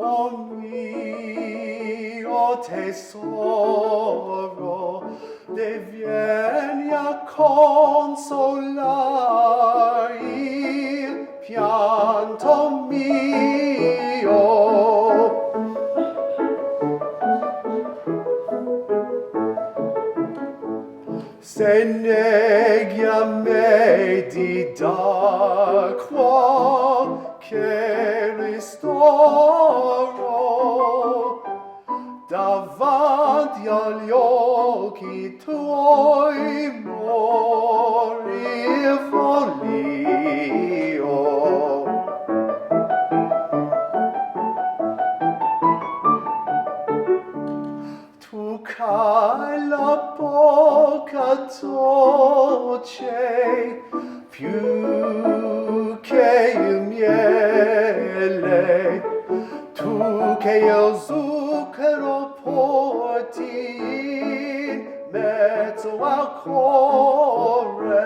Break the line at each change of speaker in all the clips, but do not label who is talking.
oh mio tesoro, te vieni a consolar il pianto mio. Se neghi a me di dar qualche ristoro, davanti agli occhi tuoi morir voglio. Tu c'hai la bocca dolce più che il miele, tu che il zucchero porti in mezzo al cuore.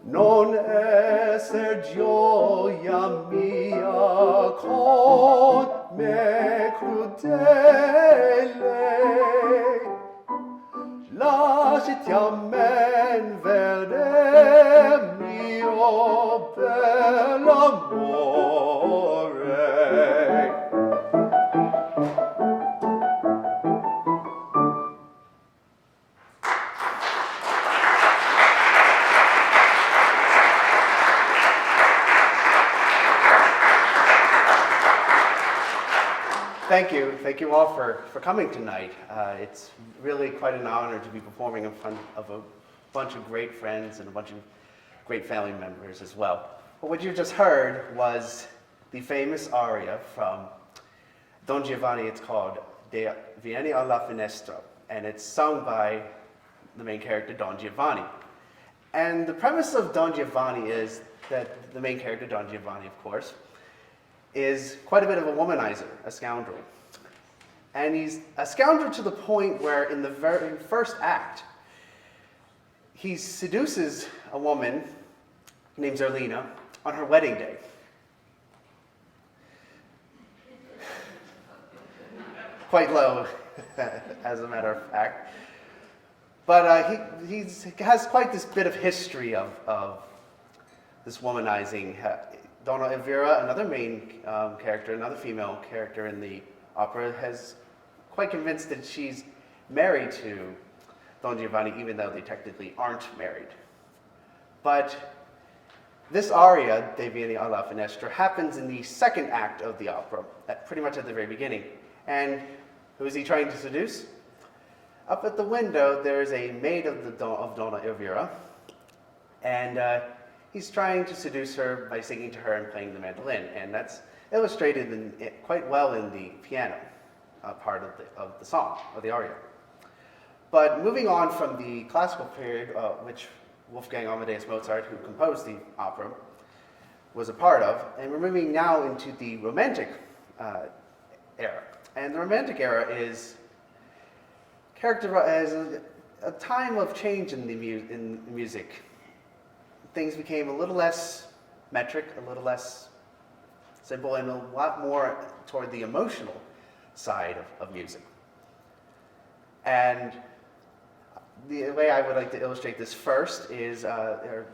Non esser gioia mia con me crudele, lasciati a men vedere mio bell'amore. Thank you all for coming tonight. It's really quite an honor to be performing in front of a bunch of great friends and a bunch of great family members as well. But what you just heard was the famous aria from Don Giovanni. It's called De Vieni alla Finestra, and it's sung by the main character, Don Giovanni. And the premise of Don Giovanni is that the main character, Don Giovanni, of course, is quite a bit of a womanizer, a scoundrel. And he's a scoundrel to the point where in the very first act, he seduces a woman named Zerlina on her wedding day. Quite low, as a matter of fact. But he has quite this bit of history of this womanizing. Donna Elvira, another main character, another female character in the opera, is quite convinced that she's married to Don Giovanni, even though they technically aren't married. But this aria, De Vieni alla Finestra, happens in the second act of the opera, pretty much at the very beginning. And who is he trying to seduce? Up at the window, there's a maid of Donna Elvira, and he's trying to seduce her by singing to her and playing the mandolin, and that's illustrated quite well in the piano part of the song, of the aria. But moving on from the classical period, which Wolfgang Amadeus Mozart, who composed the opera, was a part of, and we're moving now into the Romantic era. And the Romantic era is characterized as a time of change in music. Things became a little less metric, a little less simple, and a lot more toward the emotional side of music. And the way I would like to illustrate this first is, through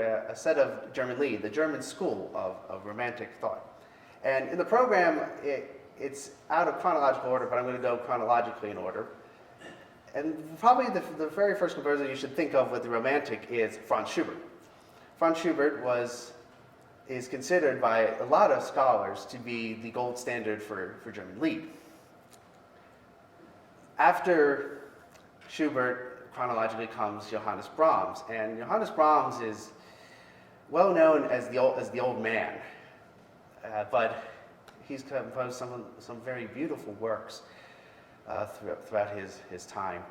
a set of German Lied, the German school of Romantic thought. And in the program, it's out of chronological order, but I'm going to go chronologically in order. And probably the very first composer you should think of with the Romantic is Franz Schubert. Franz Schubert is considered by a lot of scholars to be the gold standard for German Lied. After Schubert, chronologically comes Johannes Brahms, and Johannes Brahms is well known as the old man, but he's composed some very beautiful works throughout his time.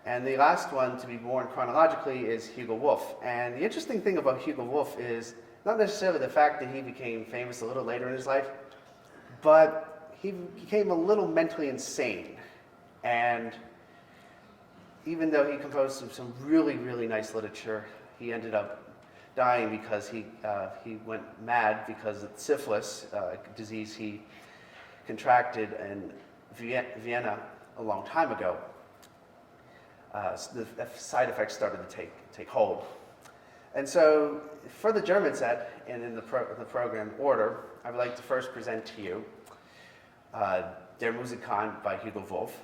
And the last one to be born chronologically is Hugo Wolf. And the interesting thing about Hugo Wolf is not necessarily the fact that he became famous a little later in his life, but he became a little mentally insane. And even though he composed some really, really nice literature, he ended up dying because he went mad because of syphilis, a disease he contracted in Vienna a long time ago. So the side effects started to take hold. And so for the German set, and in the program order, I would like to first present to you Der Musikant by Hugo Wolf,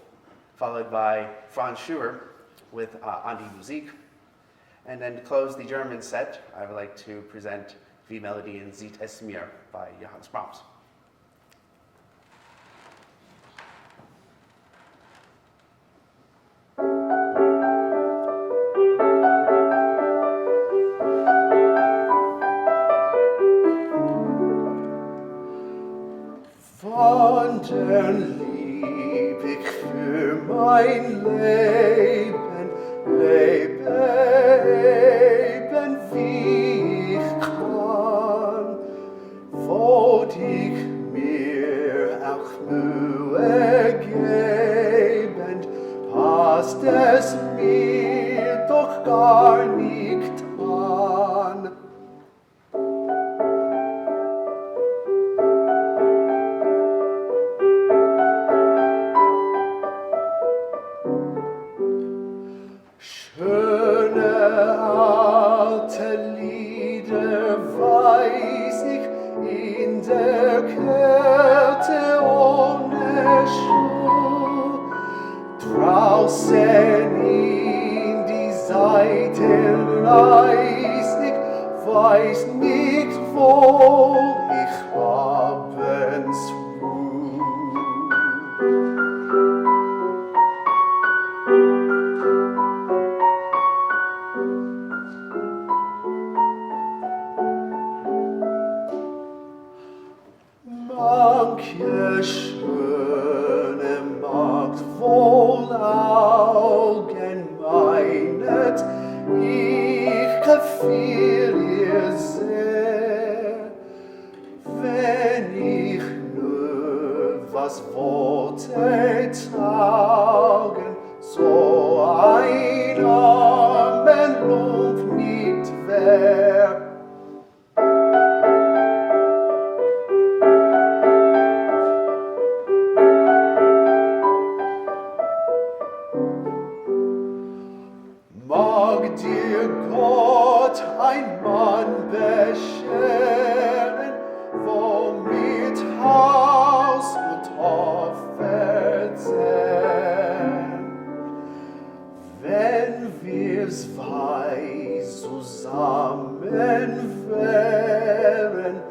followed by Franz Schubert with An die Musik. And then to close the German set, I would like to present Wie Melodien sieht es mir by Johannes Brahms.
Von der Lieb ich für mein Leben, leben wie ich kann, wollt ich mir auch Mühe geben, passt es mir doch gar nicht an. Alte Lieder weiß ich in der Kälte ohne Schuh. Draußen in die Seiten reiß ich, weiß nicht, wo ich abends ruh. Manche schöne Magd wohl Augen meinet, ich gefiel ihr sehr. Wenn ich nur was wollte tragen, so ein armen Lump nicht wär. Mag dir Gott ein Mann bescheren, womit Haus und Hof verzehren. Wenn wir zwei zusammen wären,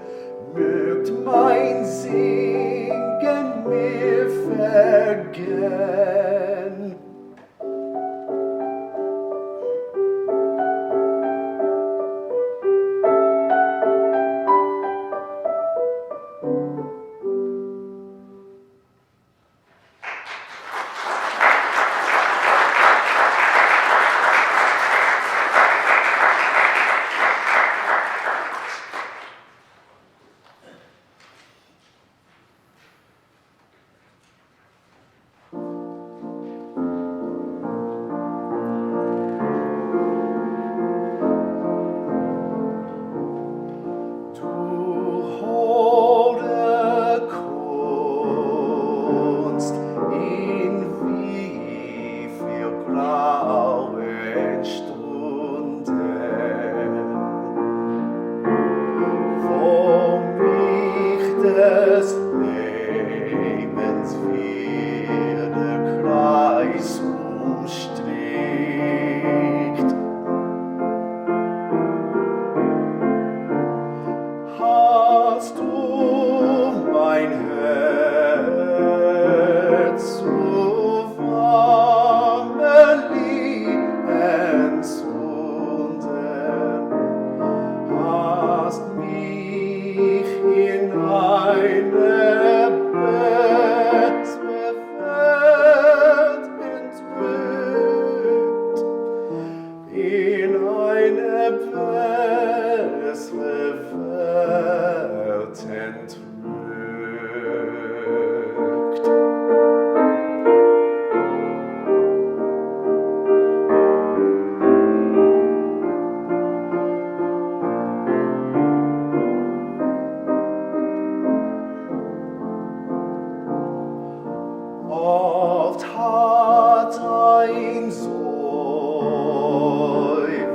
mögt mein Singen mir vergehen.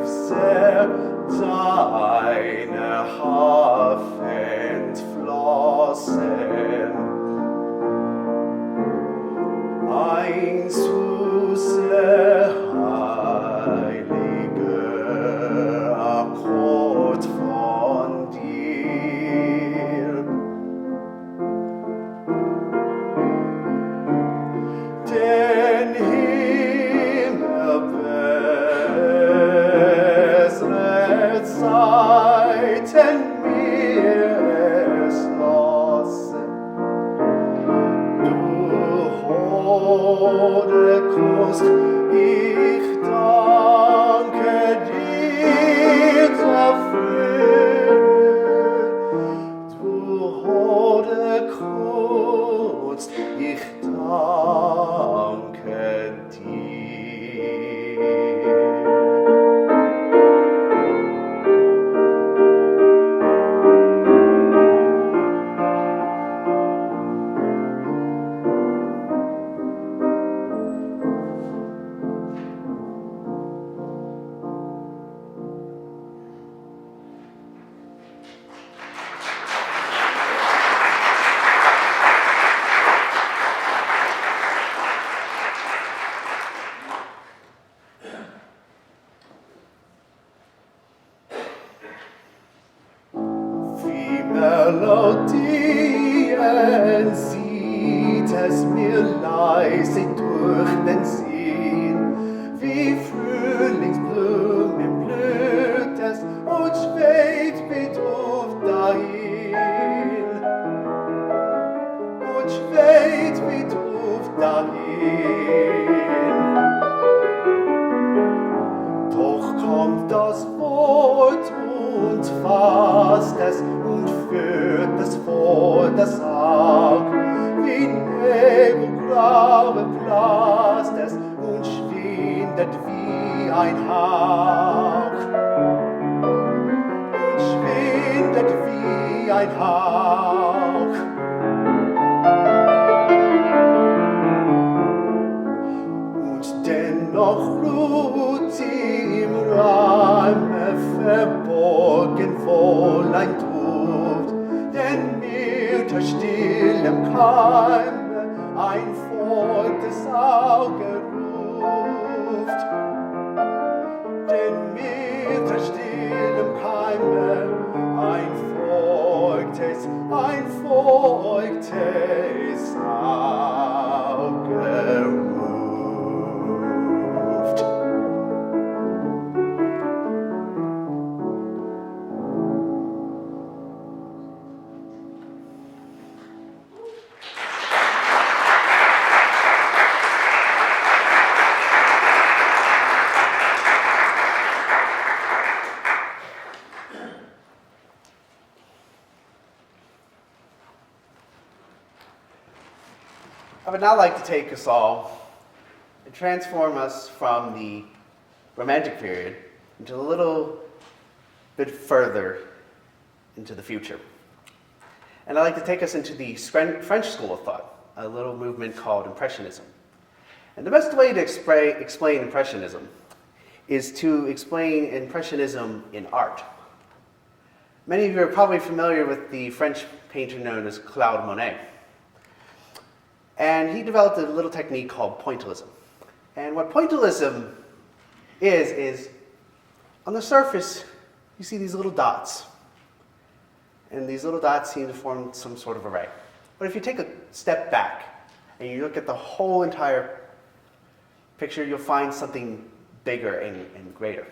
seufze deine Hafenflossen. Ein süßer, heiliger Akkord von dir. Den Himmel bessere Zeiten mir erschlossen. Du Holocaust, ich danke dir dafür. Du Holocaust, ich danke dir. Wie Melodien zieht es mir leise durch den Sinn, wie Frühlingsblumen blüht es und schwebt beduft dahin. Und schwebt beduft dahin. Doch kommt das Wort und fasst es und führt es vor das Auge. Wie nebelgraue blast es und schwindet wie ein Hauch. Und schwindet wie ein Hauch. Und dennoch ruht sie im Raume verborgen voll ein Duft, denn mir der stillem Keime ein folgtes Auge ruft. Denn mir der stillem Keime ein folgtes Auge ruft.
I would now like to take us all and transform us from the Romantic period into a little bit further into the future. And I'd like to take us into the French school of thought, a little movement called Impressionism. And the best way to explain Impressionism is to explain Impressionism in art. Many of you are probably familiar with the French painter known as Claude Monet. And he developed a little technique called pointillism. And what pointillism is on the surface, you see these little dots. And these little dots seem to form some sort of array. But if you take a step back and you look at the whole entire picture, you'll find something bigger and greater.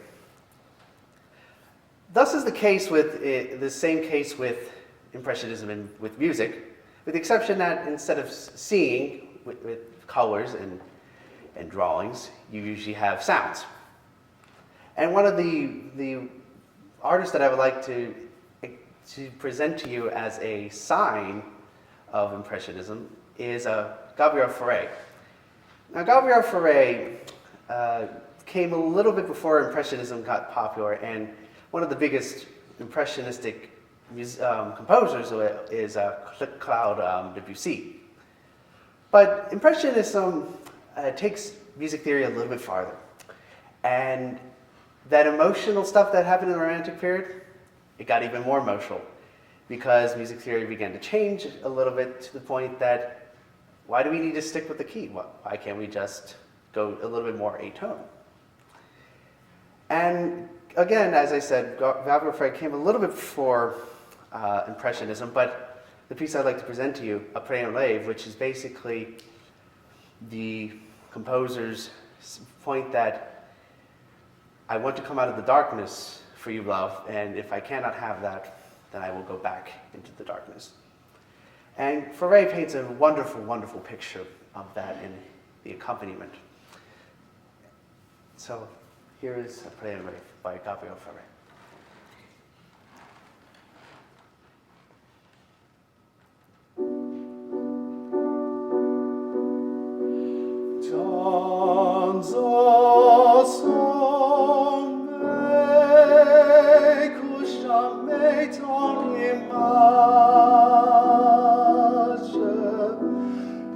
Thus is the case with the same case with Impressionism and with music, with the exception that instead of seeing with colors and drawings, you usually have sounds. And one of the artists that I would like to present to you as a sign of Impressionism is Gabriel Fauré. Now, Gabriel Fauré came a little bit before Impressionism got popular, and one of the biggest impressionistic composers is Claude Debussy. But Impressionism takes music theory a little bit farther. And that emotional stuff that happened in the Romantic period, it got even more emotional because music theory began to change a little bit to the point that why do we need to stick with the key? Why can't we just go a little bit more atone? And again, as I said, Gabriel Frey came a little bit before Impressionism, but the piece I'd like to present to you, Après un rêve, which is basically the composer's point that I want to come out of the darkness for you, love, and if I cannot have that, then I will go back into the darkness. And Fauré paints a wonderful, wonderful picture of that in the accompaniment. So here is Après un rêve by Gabriel Fauré.
Dans un sommeil que jamais ton image,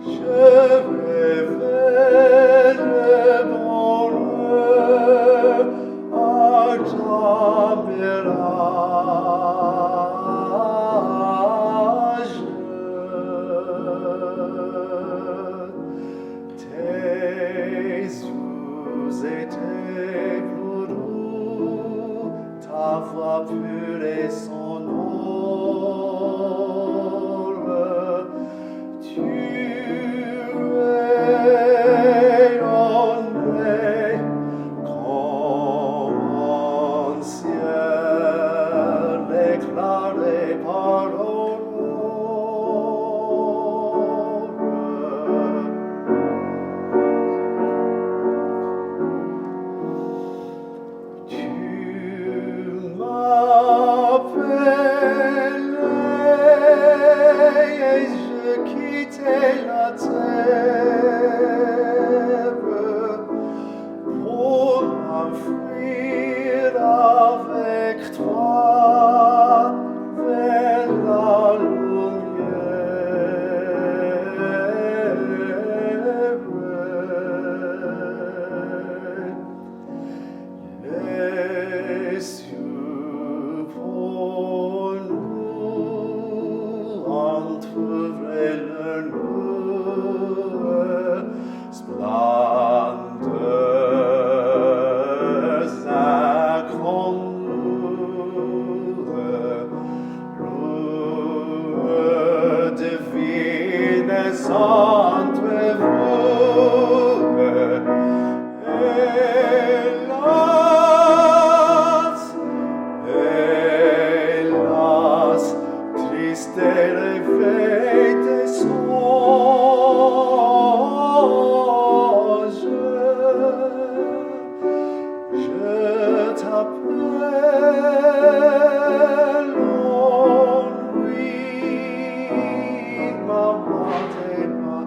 je rêvais le bonheur à ta mirage. Tes yeux étaient plus doux, ta voix pure et sonore. Tu rayonnais comme un ciel éclairé par l'aurore. Tu m'appelais et je quittais la terre pour m'enfuir avec toi vers la lumière. Les cieux pour nous entr'ouvraient leur nouvelle splendeurs incongrues, lueurs divines entre vous. Hélas, triste réveil des songes, je t'appelle en nuit, ma boîte et ma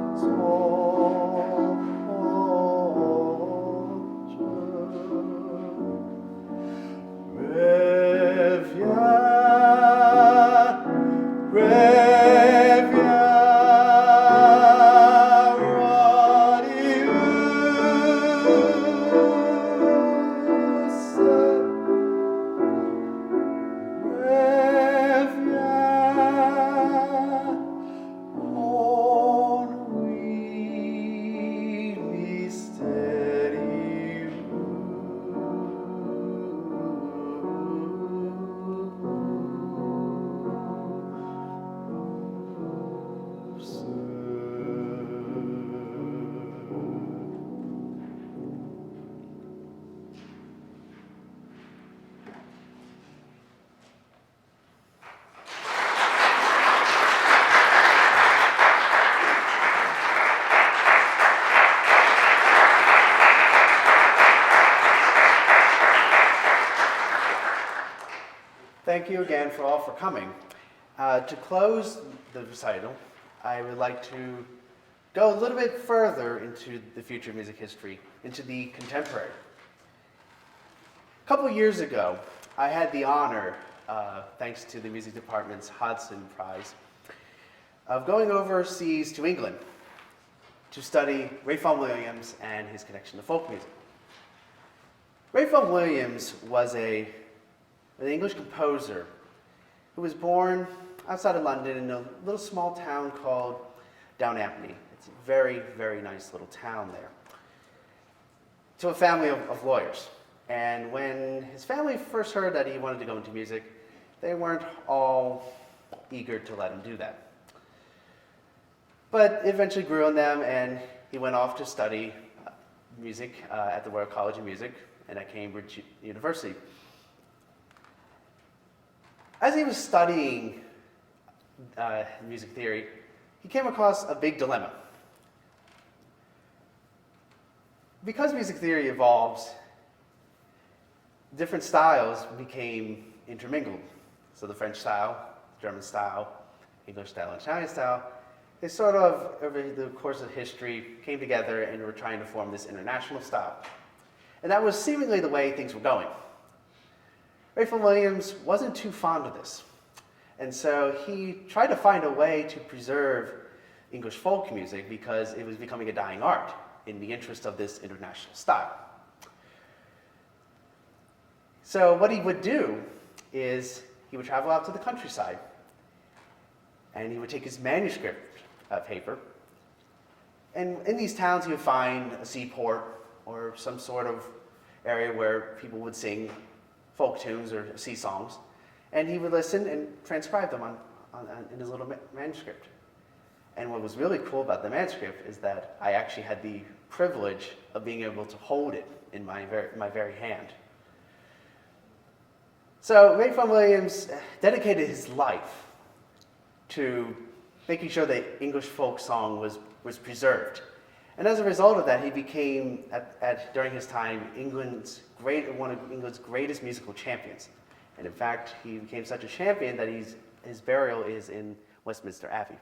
Thank you again for all for coming. To close the recital, I would like to go a little bit further into the future of music history, into the contemporary. A couple years ago, I had the honor, thanks to the music department's Hodson Prize, of going overseas to England to study Ray Vaughan Williams and his connection to folk music. Recital Williams was an English composer who was born outside of London in a little small town called Downhampton. It's a very, very nice little town there, to a family of lawyers. And when his family first heard that he wanted to go into music, they weren't all eager to let him do that. But it eventually grew on them, and he went off to study music at the Royal College of Music and at Cambridge University. As he was studying music theory, he came across a big dilemma. Because music theory evolves, different styles became intermingled. So the French style, German style, English style, and Italian style, they sort of, over the course of history, came together and were trying to form this international style. And that was seemingly the way things were going. Recital Williams wasn't too fond of this. And so he tried to find a way to preserve English folk music because it was becoming a dying art in the interest of this international style. So what he would do is he would travel out to the countryside and he would take his manuscript paper, and in these towns he would find a seaport or some sort of area where people would sing folk tunes or sea songs, and he would listen and transcribe them in his little manuscript. And what was really cool about the manuscript is that I actually had the privilege of being able to hold it in my very hand. So Recital Williams dedicated his life to making sure that English folk song was preserved. And as a result of that, he became, during his time, one of England's greatest musical champions. And in fact, he became such a champion that his burial is in Westminster Abbey.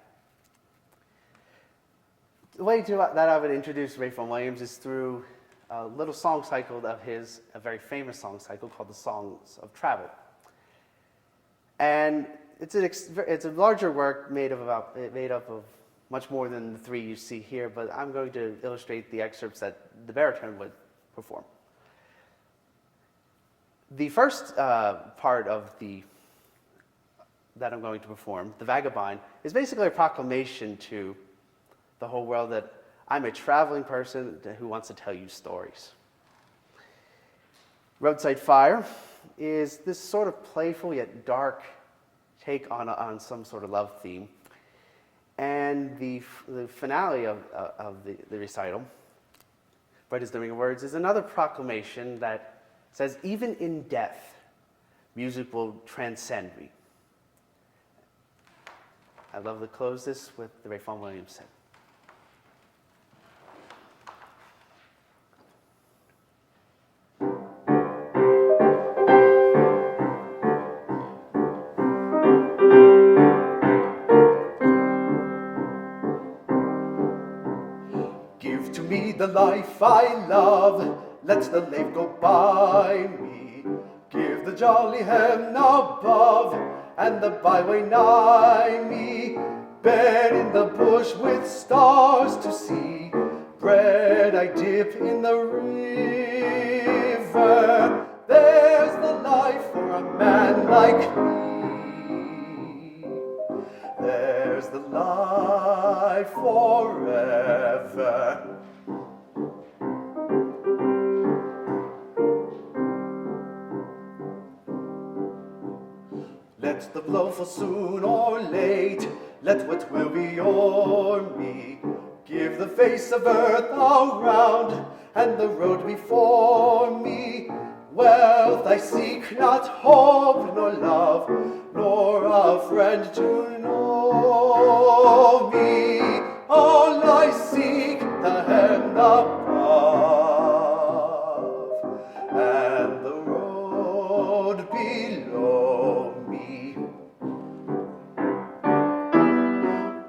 The way that I would introduce Recital Williams is through a little song cycle of his, a very famous song cycle called the Songs of Travel. And it's a larger work made up of much more than the three you see here, but I'm going to illustrate the excerpts that the baritone would perform. The first part of that I'm going to perform, the Vagabond, is basically a proclamation to the whole world that I'm a traveling person who wants to tell you stories. Roadside Fire is this sort of playful yet dark take on some sort of love theme. And the finale of the recital, Bright as the Ring of Words, is another proclamation that says, even in death, music will transcend me. I'd love to close this with the Recital Williams hymn.
Give to me the life I love, let the life go by me. Give the jolly heaven above, and the byway nigh me. Bed in the bush with stars to see, bread I dip in the river. There's the life for a man like me. There's the life forever. Let the blow fall soon or late, let what will be o'er me. Give the face of earth around, and the road before me. Wealth I seek, not hope nor love, nor a friend to know me. All I seek, the heaven above, and the road below me.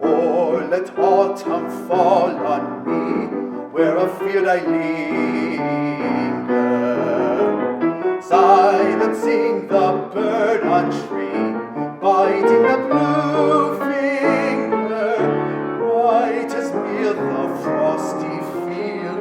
Or let autumn fall on me, where afield I linger, silencing the bird on tree, biting the blue finger. Bright as meal the frosty field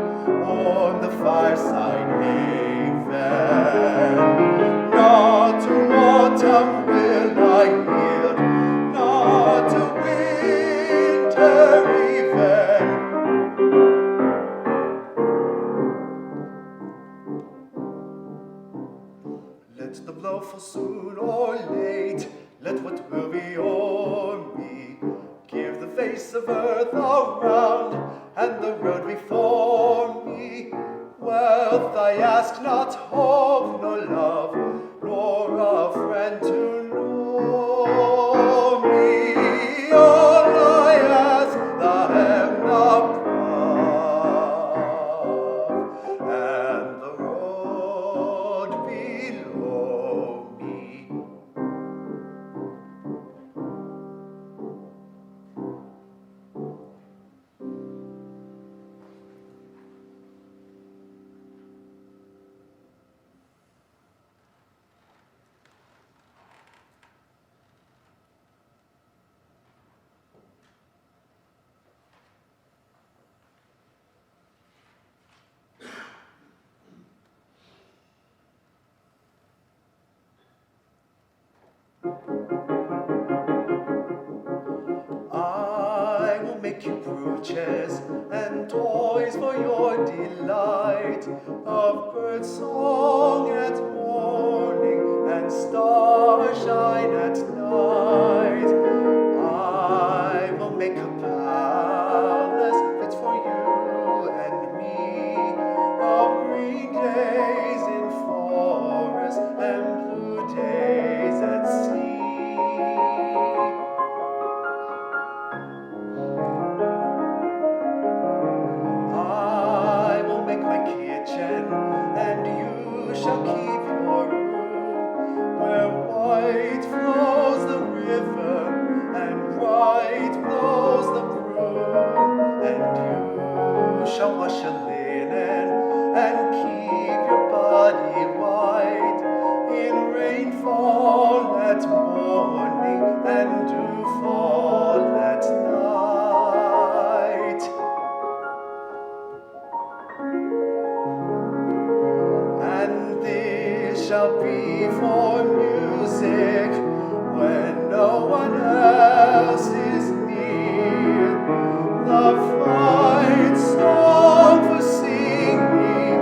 the blow fall soon or late. Let what will be o'er me give the face of earth around and the road before me. Wealth I ask not, hope nor love, nor a friend to know me. All I ask, the heaven above, and the road below me. I will make you brooches and toys for your delight, of bird song at morning and starshine at night. I will make a palace fit for you and me, of green days in forest and blue days at sea. I will make my kitchen, and you shall keep your room, where white flows the river, and bright blows the broom, and you shall wash your linen, and keep your body white, in rainfall at morning, and dewfall at night. And this shall be for music when no one else is near, the fine song for singing,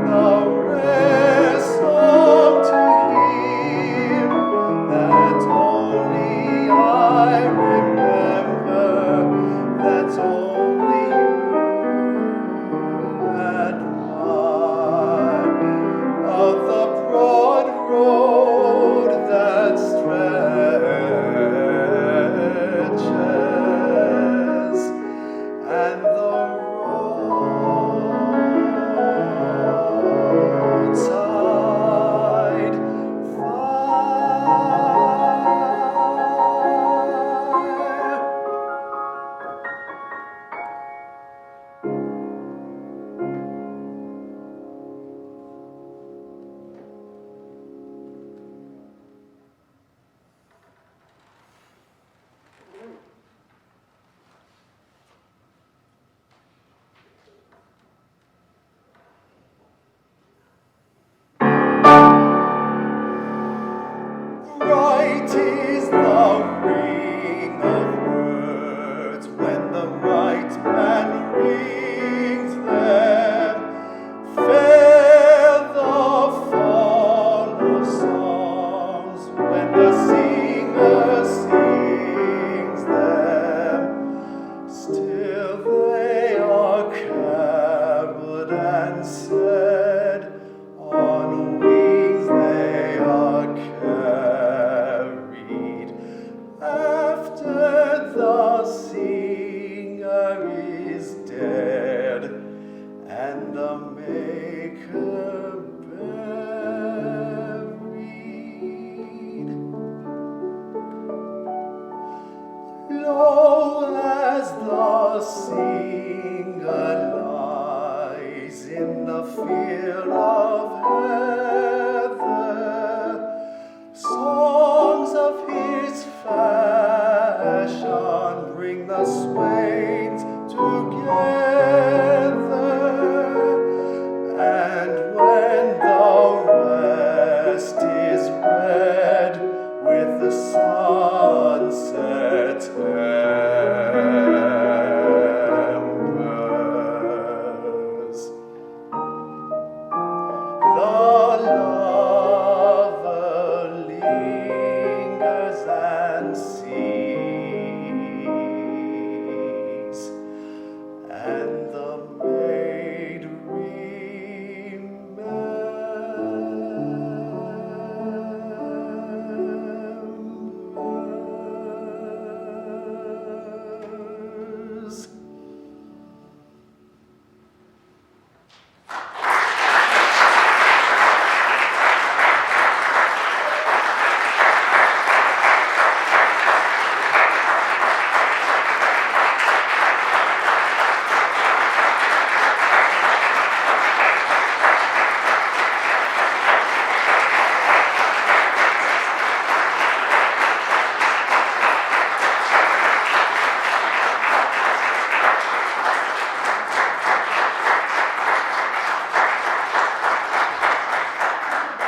the rare song to hear, that only I remember, that only you admire, of the broad road that stretches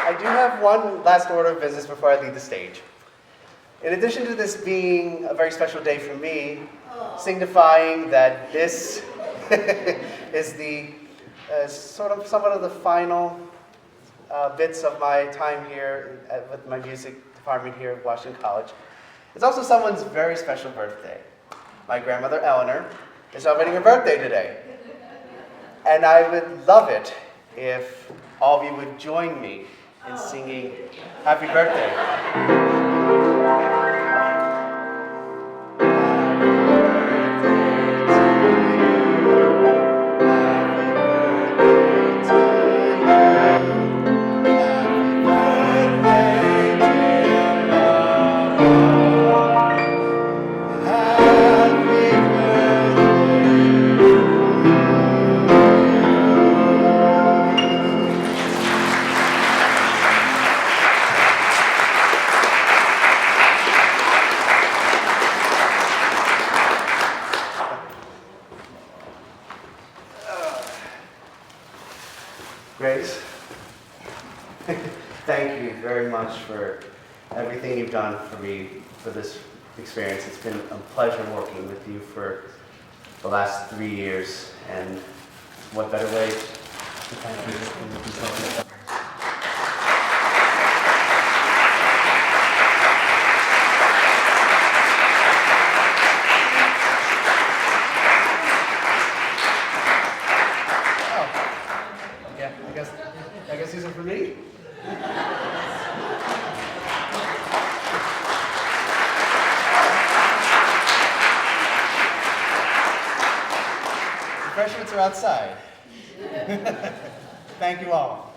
I do have one last order of business before I leave the stage. In addition to this being a very special day for me, signifying that this is the somewhat of the final bits of my time here with my music department here at Washington College, it's also someone's very special birthday. My grandmother Eleanor is celebrating her birthday today. And I would love it if all of you would join me in singing Happy Birthday. Grace, thank you very much for everything you've done for me for this experience. It's been a pleasure working with you for the last 3 years, and what better way to thank you than to do something. Yeah, I guess these are for me. The refreshments are outside. Thank you all.